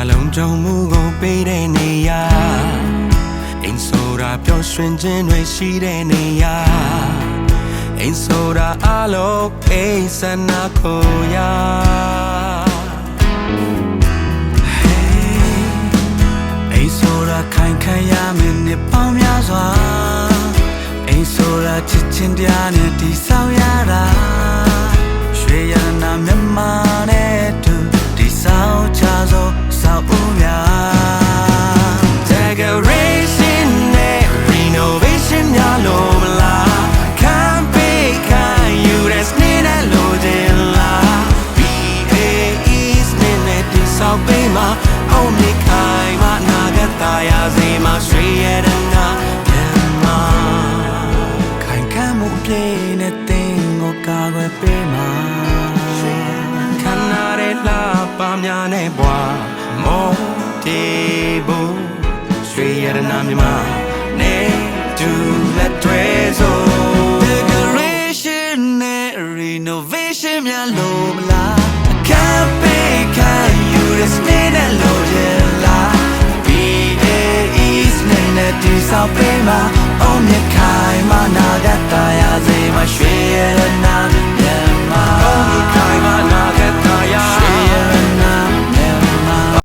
လုံးကြုံမှုကိုပေးတဲ့နေရာအိမ်ဆိုတာပျော်ရွှင်ခြင်းတွေရှိတဲ့နေရာအိမ်ဆိုတာအလုံးအိမ်ဆန္ဒကိုရာအိမ်ဆိုတာခိုင်ခံရမယ်နှစ်ပေါင်းများစွာအိမ်ဆိုတာချစ်ချင်းတရားနဲ့တည်ဆောက်ရတာရွှေရတနာမြတ်မာနဲ့တူတည်ဆောက်ချသောဆောက်ဦးများ Decoration နဲ့ Renovation များလို့မလား Campaign ခံယူတဲ့စနေနဲ့လိုချင်လား BAEs နဲ့တည်ဆောက်ပေးမှာအောင်မြင်ခိုင်မှာနာဂတ်သားရစေမှာရွှေရတနာမြတ်မာခိုင်ခံမှုပြည့်နဲ့တင်ကိုကာကွယ်ပေးမှာခန္ဓာရဲ့လှပါများနဲ့ဘွားမောတေဘူးရွှေရတနာမြတ်မာနဲ့တူ